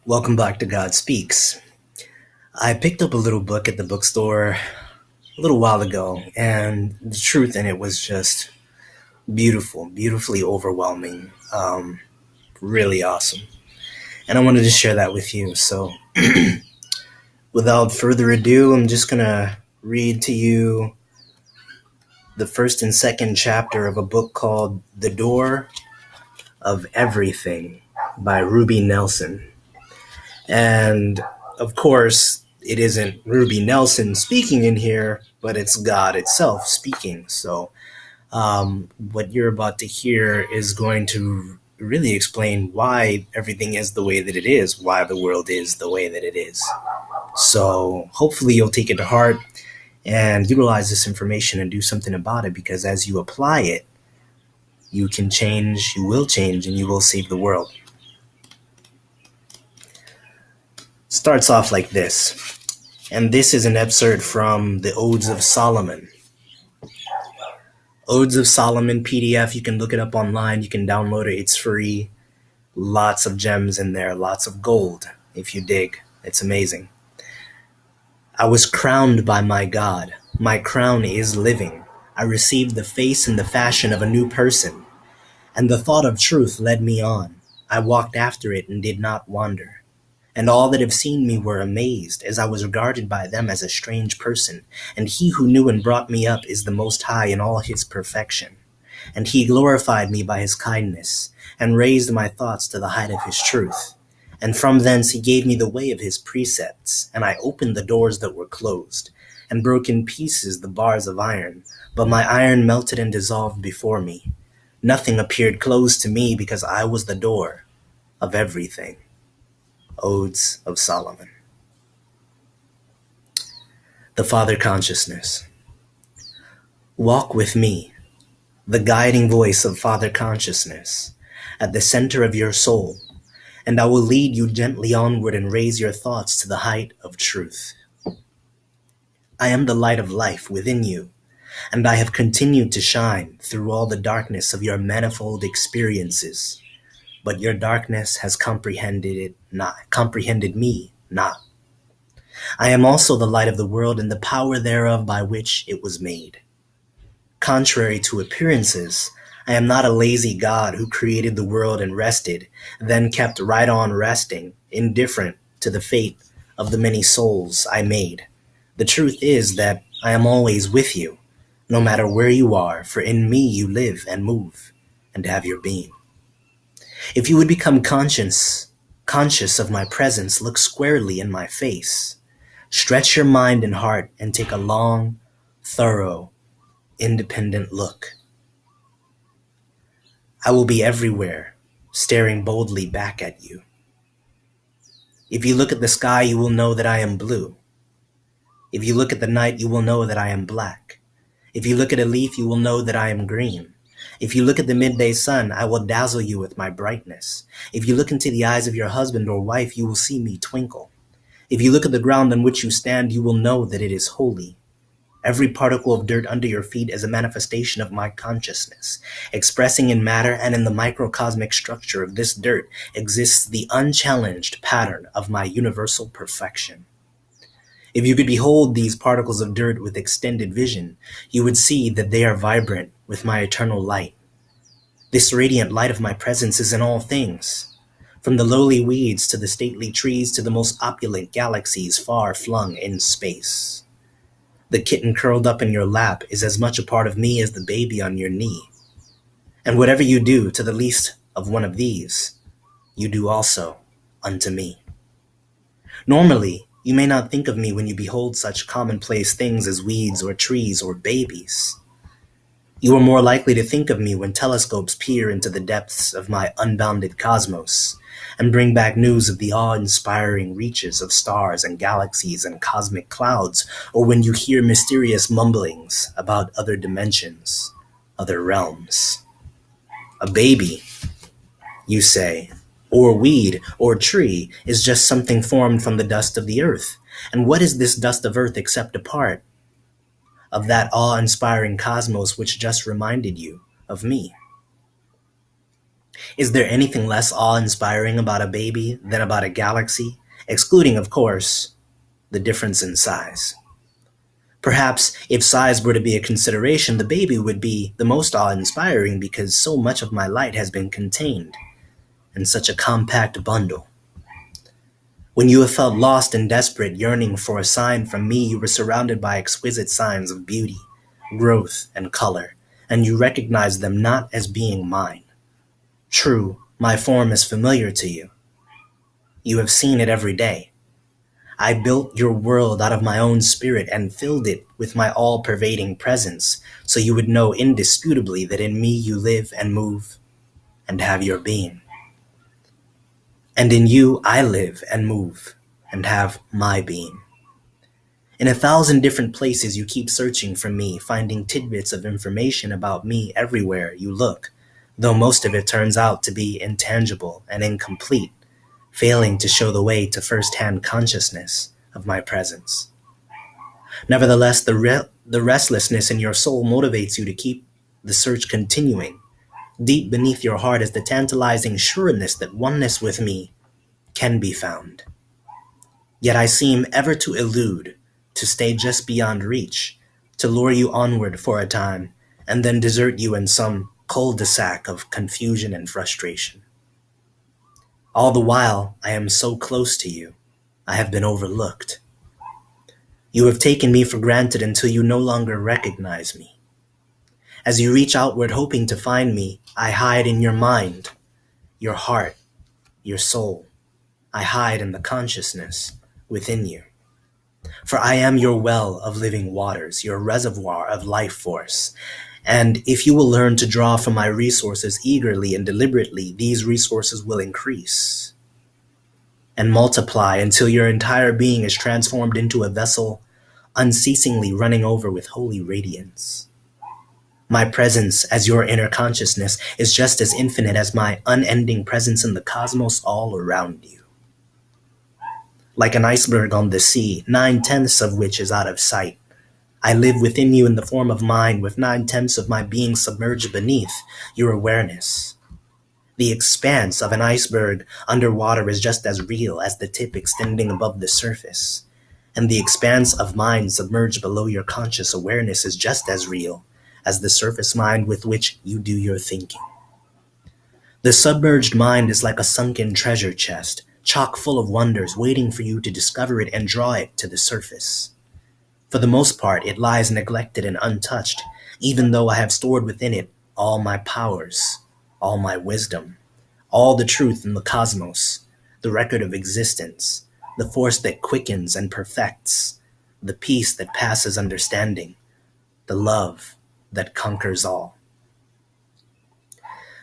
Welcome back to God Speaks. I picked up a little book at the bookstore a little while ago, and the truth in it was just beautiful, beautifully overwhelming, really awesome. And I wanted to share that with you. So, without further ado, I'm just gonna read to you the first and second chapter of a book called The Door of Everything by Ruby Nelson. And of course, it isn't Ruby Nelson speaking in here, but it's God itself speaking. So, what you're about to hear is going to really explain why everything is the way that it is, why the world is the way that it is. So, hopefully, you'll take it to heart and utilize this information and do something about it because as you apply it, you can change, you will change, and you will save the world. Starts off like this. And this is an excerpt from the Odes of Solomon. Odes of Solomon PDF, you can look it up online, you can download it, it's free. Lots of gems in there, lots of gold, if you dig. It's amazing. I was crowned by my God. My crown is living. I received the face and the fashion of a new person, and the thought of truth led me on. I walked after it and did not wander. And all that have seen me were amazed, as I was regarded by them as a strange person. And he who knew and brought me up is the Most High in all his perfection. And he glorified me by his kindness, and raised my thoughts to the height of his truth. And from thence he gave me the way of his precepts, and I opened the doors that were closed, and broke in pieces the bars of iron. But my iron melted and dissolved before me. Nothing appeared closed to me, because I was the door of everything. Odes of Solomon. The Father Consciousness. Walk with me, the guiding voice of Father Consciousness, at the center of your soul, and I will lead you gently onward and raise your thoughts to the height of truth. I am the light of life within you, and I have continued to shine through all the darkness of your manifold experiences. But your darkness has comprehended me not. I am also the light of the world and the power thereof by which it was made. Contrary to appearances, I am not a lazy God who created the world and rested, then kept right on resting, indifferent to the fate of the many souls I made. The truth is that I am always with you, no matter where you are, for in me you live and move and have your being. If you would become conscious of my presence, look squarely in my face. Stretch your mind and heart and take a long, thorough, independent look. I will be everywhere, staring boldly back at you. If you look at the sky, you will know that I am blue. If you look at the night, you will know that I am black. If you look at a leaf, you will know that I am green. If you look at the midday sun, I will dazzle you with my brightness. If you look into the eyes of your husband or wife, you will see me twinkle. If you look at the ground on which you stand, you will know that it is holy. Every particle of dirt under your feet is a manifestation of my consciousness. Expressing in matter and in the microcosmic structure of this dirt exists the unchallenged pattern of my universal perfection. If you could behold these particles of dirt with extended vision, you would see that they are vibrant with my eternal light. This radiant light of my presence is in all things, from the lowly weeds to the stately trees to the most opulent galaxies far flung in space. The kitten curled up in your lap is as much a part of me as the baby on your knee. And whatever you do to the least of one of these, you do also unto me. Normally, you may not think of me when you behold such commonplace things as weeds or trees or babies. You are more likely to think of me when telescopes peer into the depths of my unbounded cosmos and bring back news of the awe-inspiring reaches of stars and galaxies and cosmic clouds, or when you hear mysterious mumblings about other dimensions, other realms. A baby, you say, or weed, or tree, is just something formed from the dust of the earth. And what is this dust of earth except a part of that awe-inspiring cosmos which just reminded you of me? Is there anything less awe-inspiring about a baby than about a galaxy, excluding, of course, the difference in size? Perhaps if size were to be a consideration, the baby would be the most awe-inspiring because so much of my light has been contained in such a compact bundle. When you have felt lost and desperate, yearning for a sign from me, you were surrounded by exquisite signs of beauty, growth, and color, and you recognized them not as being mine. True, my form is familiar to you. You have seen it every day. I built your world out of my own spirit and filled it with my all-pervading presence, so you would know indisputably that in me you live and move and have your being. And in you I live and move and have my being. In 1,000 different places you keep searching for me, finding tidbits of information about me everywhere you look, though most of it turns out to be intangible and incomplete, failing to show the way to first-hand consciousness of my presence. Nevertheless, the restlessness in your soul motivates you to keep the search continuing. Deep beneath your heart is the tantalizing sureness that oneness with me can be found. Yet I seem ever to elude, to stay just beyond reach, to lure you onward for a time, and then desert you in some cul-de-sac of confusion and frustration. All the while, I am so close to you, I have been overlooked. You have taken me for granted until you no longer recognize me. As you reach outward hoping to find me, I hide in your mind, your heart, your soul. I hide in the consciousness within you. For I am your well of living waters, your reservoir of life force. And if you will learn to draw from my resources eagerly and deliberately, these resources will increase and multiply until your entire being is transformed into a vessel unceasingly running over with holy radiance. My presence as your inner consciousness is just as infinite as my unending presence in the cosmos all around you. Like an iceberg on the sea, 9/10 of which is out of sight, I live within you in the form of mind, with 9/10 of my being submerged beneath your awareness. The expanse of an iceberg underwater is just as real as the tip extending above the surface, and the expanse of mind submerged below your conscious awareness is just as real as the surface mind with which you do your thinking. The submerged mind is like a sunken treasure chest, chock full of wonders, waiting for you to discover it and draw it to the surface. For the most part, it lies neglected and untouched, even though I have stored within it all my powers, all my wisdom, all the truth in the cosmos, the record of existence, the force that quickens and perfects, the peace that passes understanding, the love that conquers all.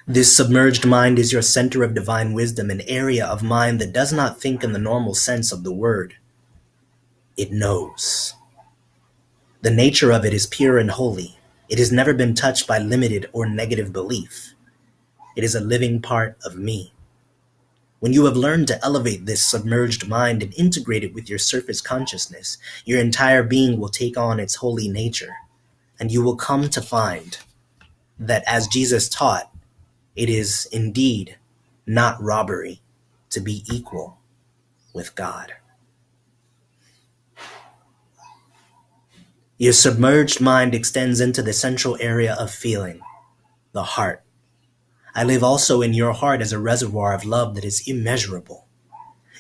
This submerged mind is your center of divine wisdom, an area of mind that does not think in the normal sense of the word. It knows. The nature of it is pure and holy. It has never been touched by limited or negative belief. It is a living part of me. When you have learned to elevate this submerged mind and integrate it with your surface consciousness, your entire being will take on its holy nature, and you will come to find that, as Jesus taught, it is indeed not robbery to be equal with God. Your submerged mind extends into the central area of feeling, the heart. I live also in your heart as a reservoir of love that is immeasurable.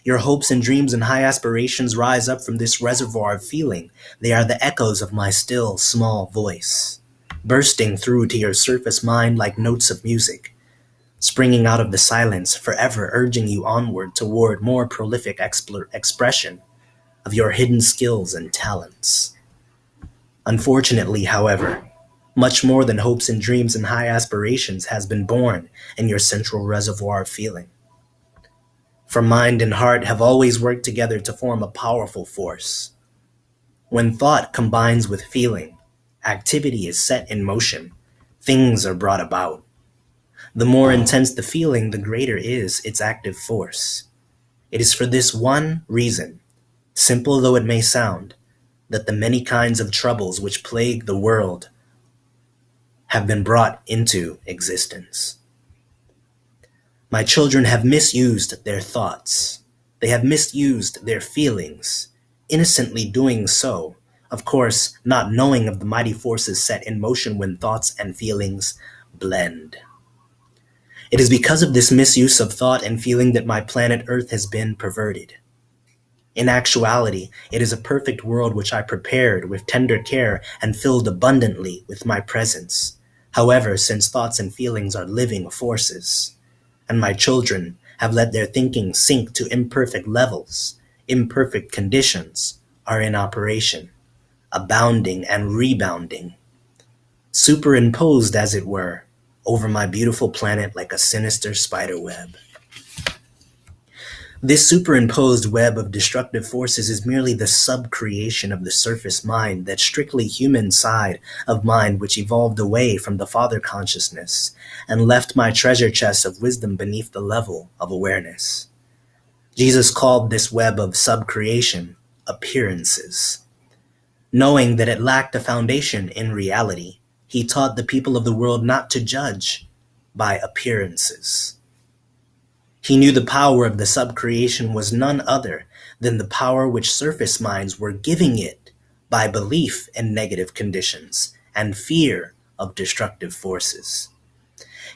Your hopes and dreams and high aspirations rise up from this reservoir of feeling. They are the echoes of my still, small voice, bursting through to your surface mind like notes of music, springing out of the silence, forever urging you onward toward more prolific expression of your hidden skills and talents. Unfortunately, however, much more than hopes and dreams and high aspirations has been born in your central reservoir of feeling. For mind and heart have always worked together to form a powerful force. When thought combines with feeling, activity is set in motion, things are brought about. The more intense the feeling, the greater is its active force. It is for this one reason, simple though it may sound, that the many kinds of troubles which plague the world have been brought into existence. My children have misused their thoughts. They have misused their feelings, innocently doing so, of course, not knowing of the mighty forces set in motion when thoughts and feelings blend. It is because of this misuse of thought and feeling that my planet Earth has been perverted. In actuality, it is a perfect world which I prepared with tender care and filled abundantly with my presence. However, since thoughts and feelings are living forces, and my children have let their thinking sink to imperfect levels, imperfect conditions are in operation, abounding and rebounding, superimposed, as it were, over my beautiful planet like a sinister spider web. This superimposed web of destructive forces is merely the sub-creation of the surface mind, that strictly human side of mind which evolved away from the Father consciousness and left my treasure chest of wisdom beneath the level of awareness. Jesus called this web of sub-creation appearances. Knowing that it lacked a foundation in reality, he taught the people of the world not to judge by appearances. He knew the power of the sub-creation was none other than the power which surface minds were giving it by belief in negative conditions and fear of destructive forces.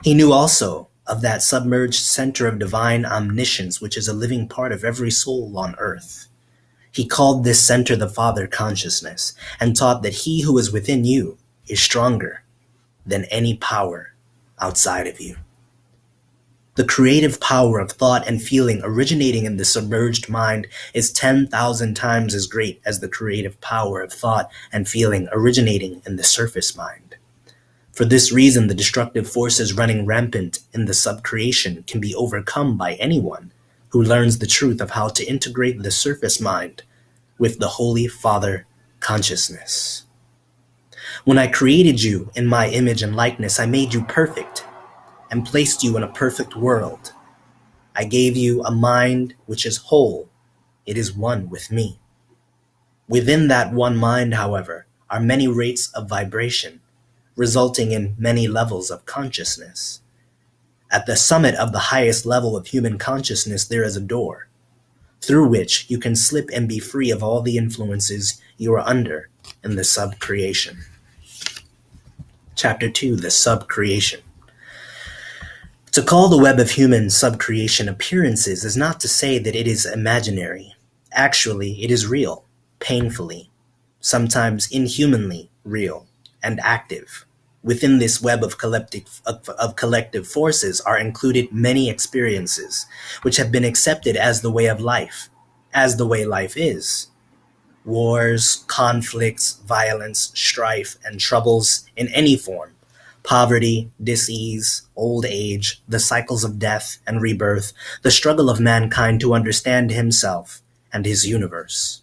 He knew also of that submerged center of divine omniscience which is a living part of every soul on earth. He called this center the Father consciousness and taught that he who is within you is stronger than any power outside of you. The creative power of thought and feeling originating in the submerged mind is 10,000 times as great as the creative power of thought and feeling originating in the surface mind. For this reason, the destructive forces running rampant in the subcreation can be overcome by anyone who learns the truth of how to integrate the surface mind with the Holy Father consciousness. When I created you in my image and likeness, I made you perfect and placed you in a perfect world. I gave you a mind which is whole. It is one with me. Within that one mind, however, are many rates of vibration, resulting in many levels of consciousness. At the summit of the highest level of human consciousness, there is a door, through which you can slip and be free of all the influences you are under in the sub-creation. Chapter 2, the sub-creation. To call the web of human sub-creation appearances is not to say that it is imaginary. Actually, it is real, painfully, sometimes inhumanly real and active. Within this web of collective forces are included many experiences which have been accepted as the way of life, as the way life is. Wars, conflicts, violence, strife, and troubles in any form. Poverty, disease, old age, the cycles of death and rebirth, the struggle of mankind to understand himself and his universe.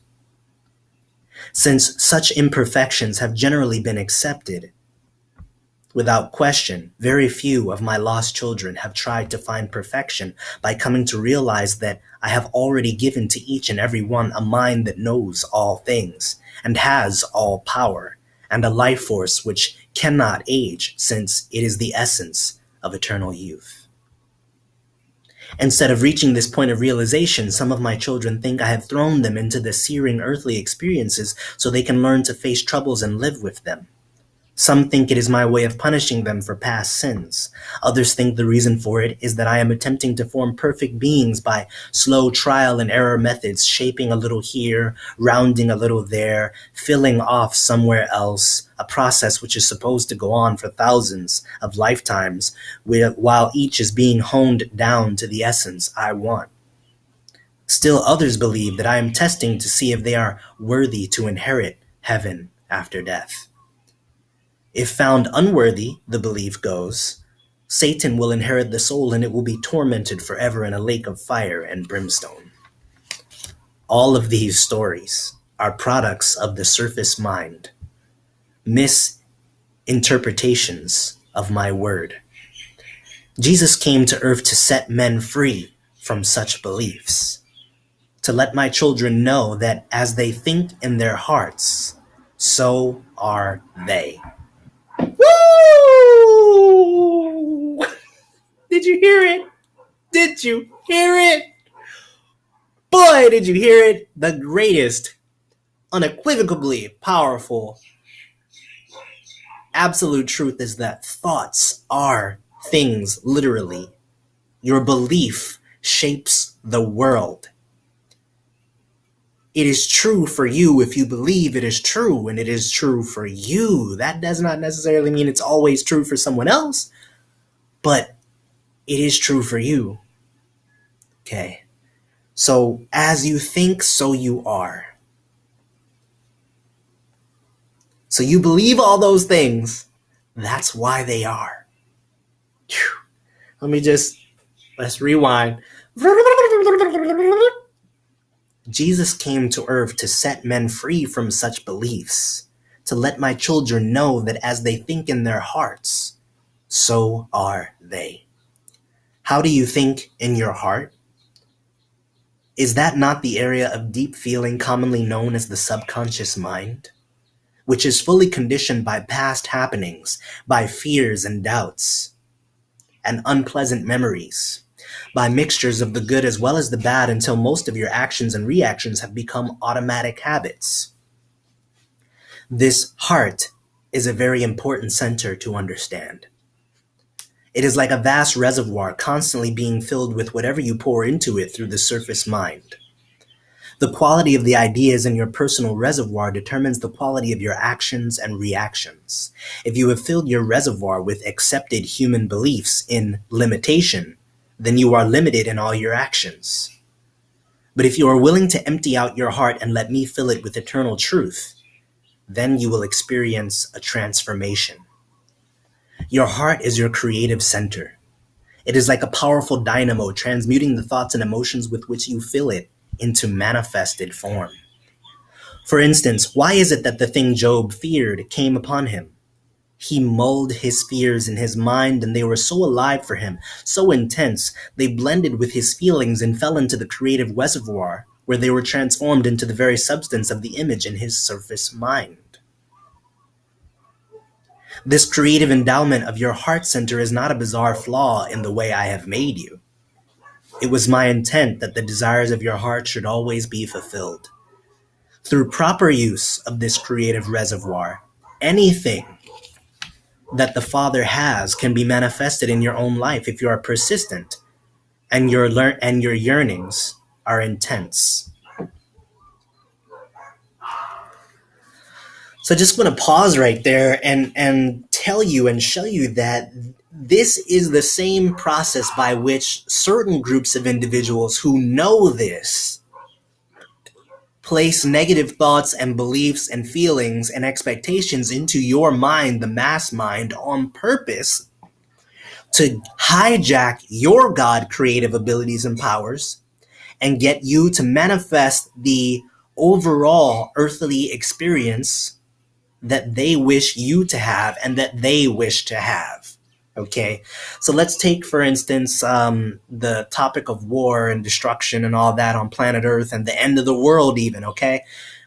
Since such imperfections have generally been accepted, without question, very few of my lost children have tried to find perfection by coming to realize that I have already given to each and every one a mind that knows all things and has all power, and a life force which cannot age, since it is the essence of eternal youth. Instead of reaching this point of realization, some of my children think I have thrown them into the searing earthly experiences so they can learn to face troubles and live with them. Some think it is my way of punishing them for past sins. Others think the reason for it is that I am attempting to form perfect beings by slow trial and error methods, shaping a little here, rounding a little there, filling off somewhere else, a process which is supposed to go on for thousands of lifetimes, while each is being honed down to the essence I want. Still others believe that I am testing to see if they are worthy to inherit heaven after death. If found unworthy, the belief goes, Satan will inherit the soul and it will be tormented forever in a lake of fire and brimstone. All of these stories are products of the surface mind, misinterpretations of my word. Jesus came to earth to set men free from such beliefs, to let my children know that as they think in their hearts, so are they. Woo! Did you hear it? Did you hear it? Boy, did you hear it? The greatest, unequivocally powerful, absolute truth is that thoughts are things, literally. Your belief shapes the world. It is true for you if you believe it is true, and it is true for you. That does not necessarily mean it's always true for someone else, but it is true for you. Okay. So as you think, so you are. So you believe all those things. That's why they are. Whew. Let's rewind. Jesus came to earth to set men free from such beliefs, to let my children know that as they think in their hearts, so are they. How do you think in your heart? Is that not the area of deep feeling commonly known as the subconscious mind, which is fully conditioned by past happenings, by fears and doubts, and unpleasant memories, by mixtures of the good as well as the bad until most of your actions and reactions have become automatic habits? This heart is a very important center to understand. It is like a vast reservoir constantly being filled with whatever you pour into it through the surface mind. The quality of the ideas in your personal reservoir determines the quality of your actions and reactions. If you have filled your reservoir with accepted human beliefs in limitation, then you are limited in all your actions. But if you are willing to empty out your heart and let me fill it with eternal truth, then you will experience a transformation. Your heart is your creative center. It is like a powerful dynamo transmuting the thoughts and emotions with which you fill it into manifested form. For instance, why is it that the thing Job feared came upon him? He mulled his fears in his mind, and they were so alive for him, so intense, they blended with his feelings and fell into the creative reservoir, where they were transformed into the very substance of the image in his surface mind. This creative endowment of your heart center is not a bizarre flaw in the way I have made you. It was my intent that the desires of your heart should always be fulfilled. Through proper use of this creative reservoir, anything that the Father has can be manifested in your own life if you are persistent and your yearnings are intense. So I just want to pause right there and tell you and show you that this is the same process by which certain groups of individuals who know this place negative thoughts and beliefs and feelings and expectations into your mind, the mass mind, on purpose to hijack your God creative abilities and powers and get you to manifest the overall earthly experience that they wish you to have and that they wish to have. Okay, so let's take, for instance, the topic of war and destruction and all that on planet Earth and the end of the world even, okay?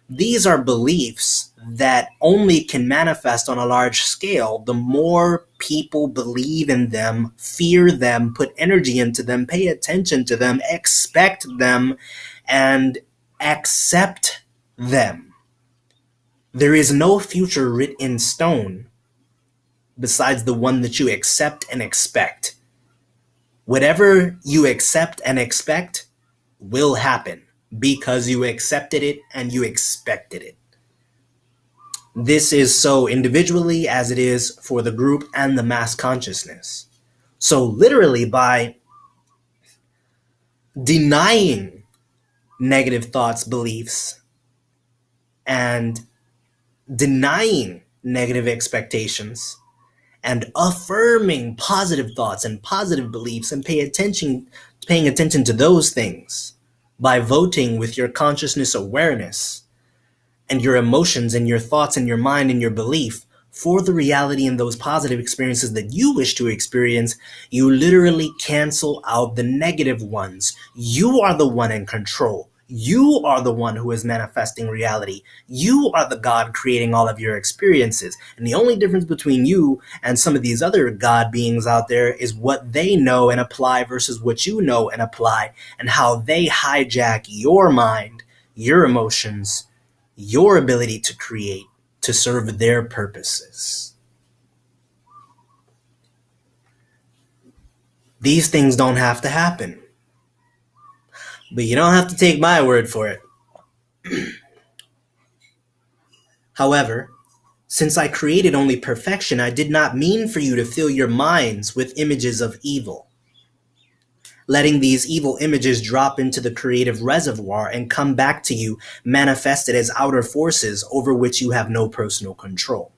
These are beliefs that only can manifest on a large scale the more people believe in them, fear them, put energy into them, pay attention to them, expect them, and accept them. There is no future writ in stone besides the one that you accept and expect. Whatever you accept and expect will happen because you accepted it and you expected it. This is so individually as it is for the group and the mass consciousness. So literally by denying negative thoughts, beliefs, and denying negative expectations, and affirming positive thoughts and positive beliefs and paying attention to those things by voting with your consciousness awareness and your emotions and your thoughts and your mind and your belief for the reality and those positive experiences that you wish to experience, you literally cancel out the negative ones. You are the one in control. You are the one who is manifesting reality. You are the God creating all of your experiences. And the only difference between you and some of these other God beings out there is what they know and apply versus what you know and apply, and how they hijack your mind, your emotions, your ability to create to serve their purposes. These things don't have to happen, but you don't have to take my word for it. However, since I created only perfection, I did not mean for you to fill your minds with images of evil, letting these evil images drop into the creative reservoir and come back to you manifested as outer forces over which you have no personal control.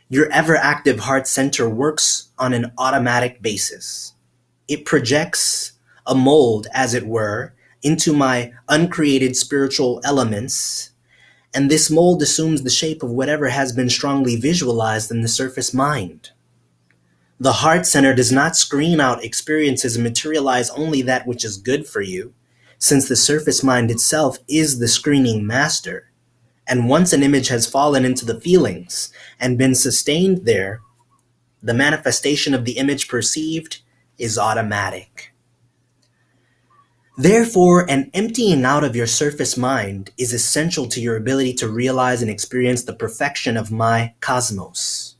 Your ever active heart center works on an automatic basis. It projects a mold, as it were, into my uncreated spiritual elements, and this mold assumes the shape of whatever has been strongly visualized in the surface mind. The heart center does not screen out experiences and materialize only that which is good for you, since the surface mind itself is the screening master. And once an image has fallen into the feelings and been sustained there, the manifestation of the image perceived is automatic. Therefore, an emptying out of your surface mind is essential to your ability to realize and experience the perfection of my cosmos.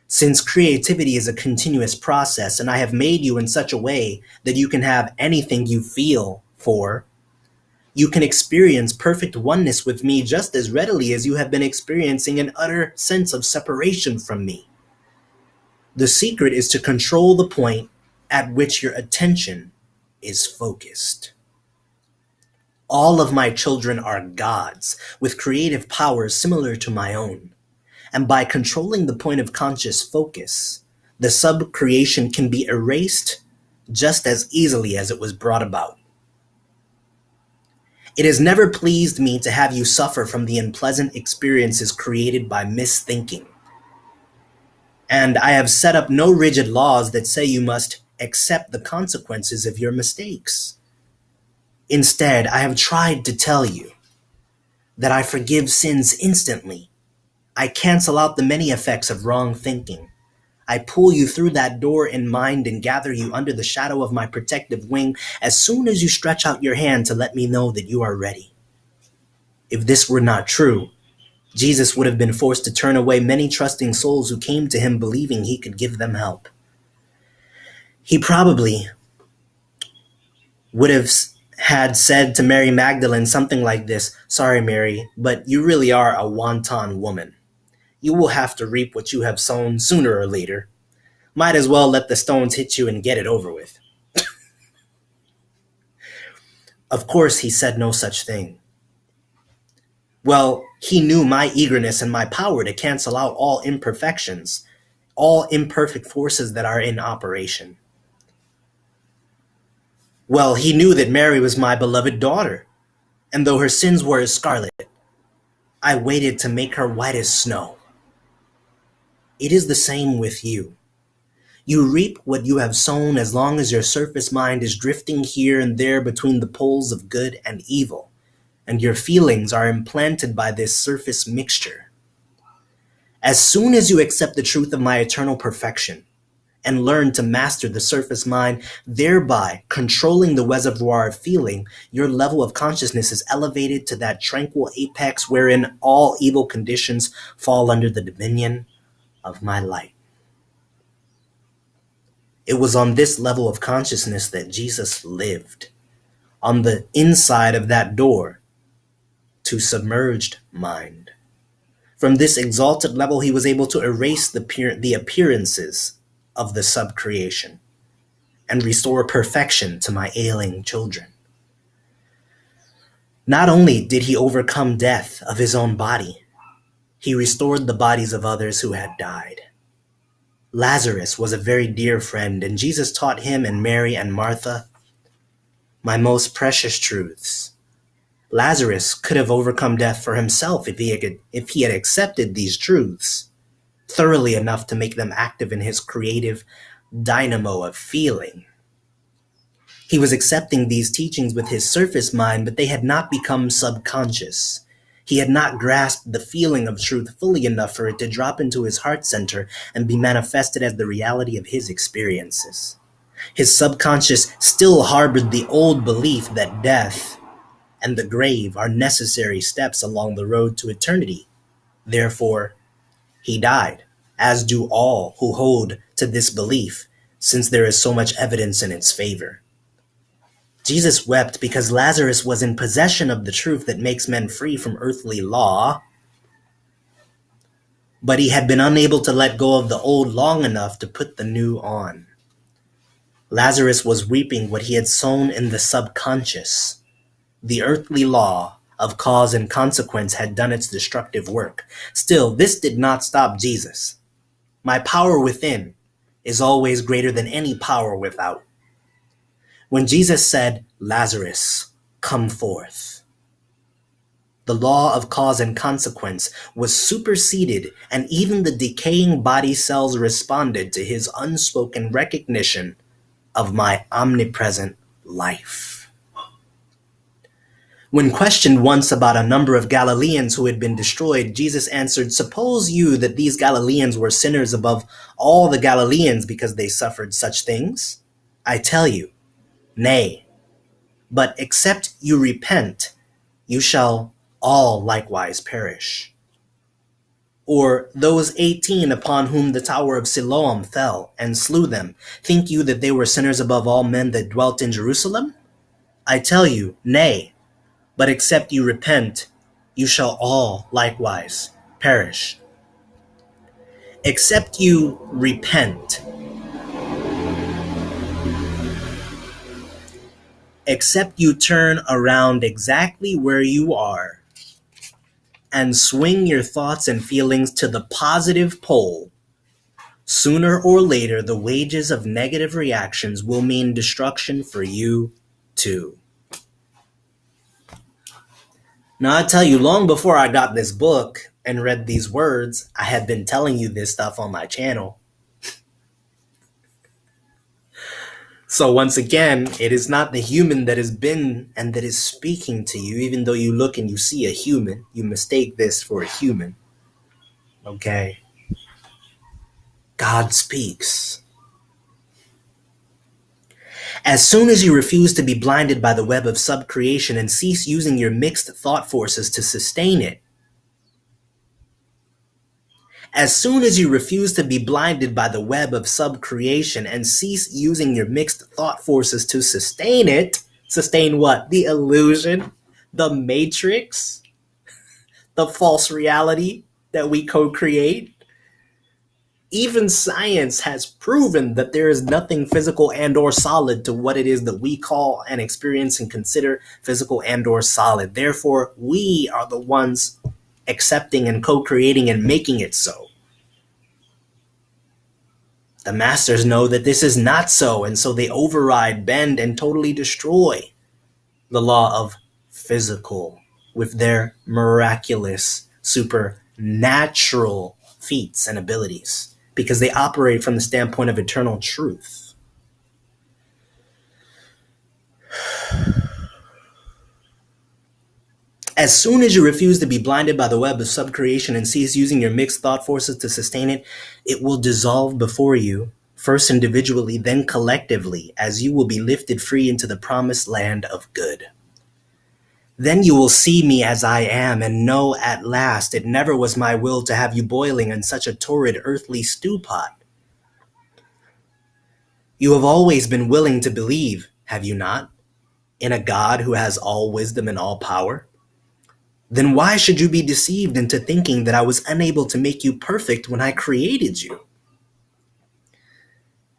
Since creativity is a continuous process, and I have made you in such a way that you can have anything you feel for, you can experience perfect oneness with me just as readily as you have been experiencing an utter sense of separation from me. The secret is to control the point at which your attention is focused. All of my children are gods with creative powers similar to my own. And by controlling the point of conscious focus, the sub-creation can be erased just as easily as it was brought about. It has never pleased me to have you suffer from the unpleasant experiences created by misthinking. And I have set up no rigid laws that say you must accept the consequences of your mistakes. Instead, I have tried to tell you that I forgive sins instantly. I cancel out the many effects of wrong thinking. I pull you through that door in mind and gather you under the shadow of my protective wing as soon as you stretch out your hand to let me know that you are ready. If this were not true, Jesus would have been forced to turn away many trusting souls who came to him believing he could give them help. He probably would have had said to Mary Magdalene something like this: "Sorry, Mary, but you really are a wanton woman. You will have to reap what you have sown sooner or later. Might as well let the stones hit you and get it over with." Of course, he said no such thing. Well, he knew my eagerness and my power to cancel out all imperfections, all imperfect forces that are in operation. Well, he knew that Mary was my beloved daughter, and though her sins were as scarlet, I waited to make her white as snow. It is the same with you. You reap what you have sown as long as your surface mind is drifting here and there between the poles of good and evil, and your feelings are implanted by this surface mixture. As soon as you accept the truth of my eternal perfection and learn to master the surface mind, thereby controlling the reservoir of feeling, your level of consciousness is elevated to that tranquil apex wherein all evil conditions fall under the dominion of my light. It was on this level of consciousness that Jesus lived, on the inside of that door to submerged mind. From this exalted level, he was able to erase the appearances of the subcreation and restore perfection to my ailing children. Not only did he overcome death of his own body, he restored the bodies of others who had died. Lazarus was a very dear friend, and Jesus taught him and Mary and Martha my most precious truths. Lazarus could have overcome death for himself if he had accepted these truths thoroughly enough to make them active in his creative dynamo of feeling. He was accepting these teachings with his surface mind, but they had not become subconscious. He had not grasped the feeling of truth fully enough for it to drop into his heart center and be manifested as the reality of his experiences. His subconscious still harbored the old belief that death and the grave are necessary steps along the road to eternity. Therefore, he died, as do all who hold to this belief, since there is so much evidence in its favor. Jesus wept because Lazarus was in possession of the truth that makes men free from earthly law, but he had been unable to let go of the old long enough to put the new on. Lazarus was reaping what he had sown in the subconscious. The earthly law of cause and consequence had done its destructive work. Still, this did not stop Jesus. My power within is always greater than any power without. When Jesus said, "Lazarus, come forth," the law of cause and consequence was superseded, and even the decaying body cells responded to his unspoken recognition of my omnipresent life. When questioned once about a number of Galileans who had been destroyed, Jesus answered, "Suppose you that these Galileans were sinners above all the Galileans because they suffered such things? I tell you, nay, but except you repent, you shall all likewise perish." Or those 18 upon whom the tower of Siloam fell and slew them, think you that they were sinners above all men that dwelt in Jerusalem? I tell you, nay, but except you repent, you shall all likewise perish. Except you repent, except you turn around exactly where you are and swing your thoughts and feelings to the positive pole, sooner or later the wages of negative reactions will mean destruction for you too. Now, I tell you, long before I got this book and read these words, I had been telling you this stuff on my channel. So once again, it is not the human that has been and that is speaking to you. Even though you look and you see a human, you mistake this for a human. Okay? God speaks. As soon as you refuse to be blinded by the web of subcreation and cease using your mixed thought forces to sustain it, as soon as you refuse to be blinded by the web of subcreation and cease using your mixed thought forces to sustain it, sustain what? The illusion, the matrix, the false reality that we co-create. Even science has proven that there is nothing physical and or solid to what it is that we call and experience and consider physical and or solid. Therefore, we are the ones accepting and co-creating and making it so. The masters know that this is not so, and so they override, bend, and totally destroy the law of physical with their miraculous, supernatural feats and abilities, because they operate from the standpoint of eternal truth. As soon as you refuse to be blinded by the web of subcreation and cease using your mixed thought forces to sustain it, it will dissolve before you, first individually, then collectively, as you will be lifted free into the promised land of good. Then you will see me as I am and know at last it never was my will to have you boiling in such a torrid earthly stew pot. You have always been willing to believe, have you not, in a God who has all wisdom and all power? Then why should you be deceived into thinking that I was unable to make you perfect when I created you?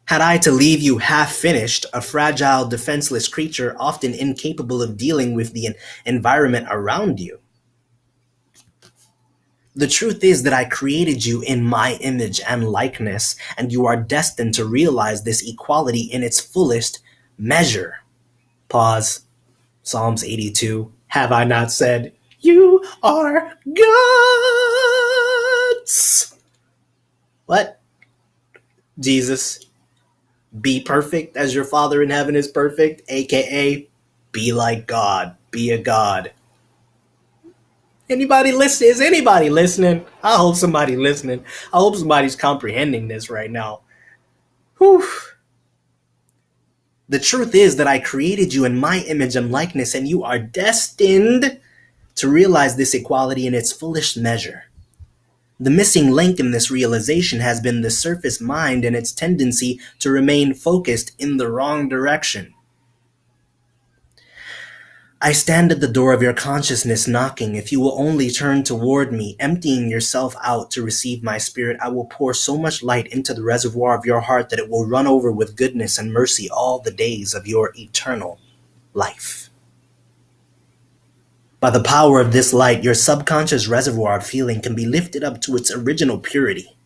Had I to leave you half-finished, a fragile, defenseless creature often incapable of dealing with the environment around you? The truth is that I created you in my image and likeness, and you are destined to realize this equality in its fullest measure. Pause. Psalms 82. Have I not said, you are gods? What? Jesus, Be perfect as your Father in heaven is perfect, aka be like God. Be a God. Anybody listening? Is anybody listening? I hope somebody listening. I hope somebody's comprehending this right now. Whew. The truth is that I created you in my image and likeness, and you are destined to realize this equality in its fullest measure. The missing link in this realization has been the surface mind and its tendency to remain focused in the wrong direction. I stand at the door of your consciousness knocking. If you will only turn toward me, emptying yourself out to receive my spirit, I will pour so much light into the reservoir of your heart that it will run over with goodness and mercy all the days of your eternal life. By the power of this light, your subconscious reservoir of feeling can be lifted up to its original purity,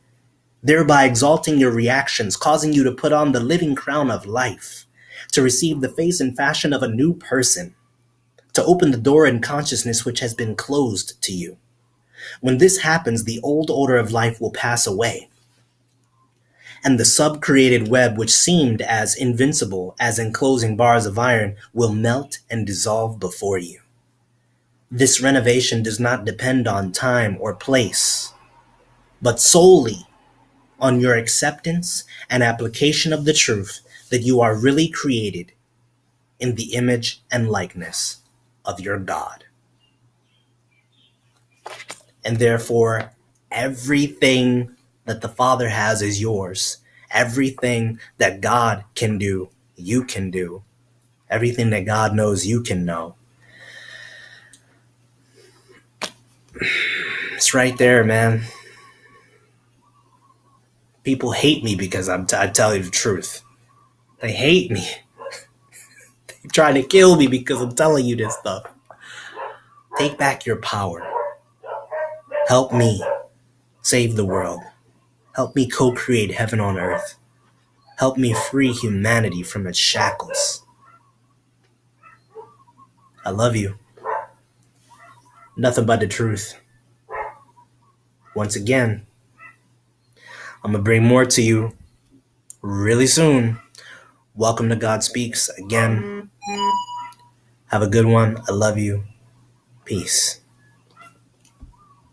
thereby exalting your reactions, causing you to put on the living crown of life, to receive the face and fashion of a new person, to open the door in consciousness which has been closed to you. When this happens, the old order of life will pass away, and the sub-created web which seemed as invincible as enclosing bars of iron will melt and dissolve before you. This renovation does not depend on time or place, but solely on your acceptance and application of the truth that you are really created in the image and likeness of your God. And therefore, everything that the Father has is yours. Everything that God can do, you can do. Everything that God knows, you can know. It's right there, man. People hate me because I tell you the truth. They hate me. They try to kill me because I'm telling you this stuff. Take back your power. Help me save the world. Help me co-create heaven on earth. Help me free humanity from its shackles. I love you. Nothing but the truth. Once again, I'm going to bring more to you really soon. Welcome to God Speaks. Again, have a good one. I love you. Peace.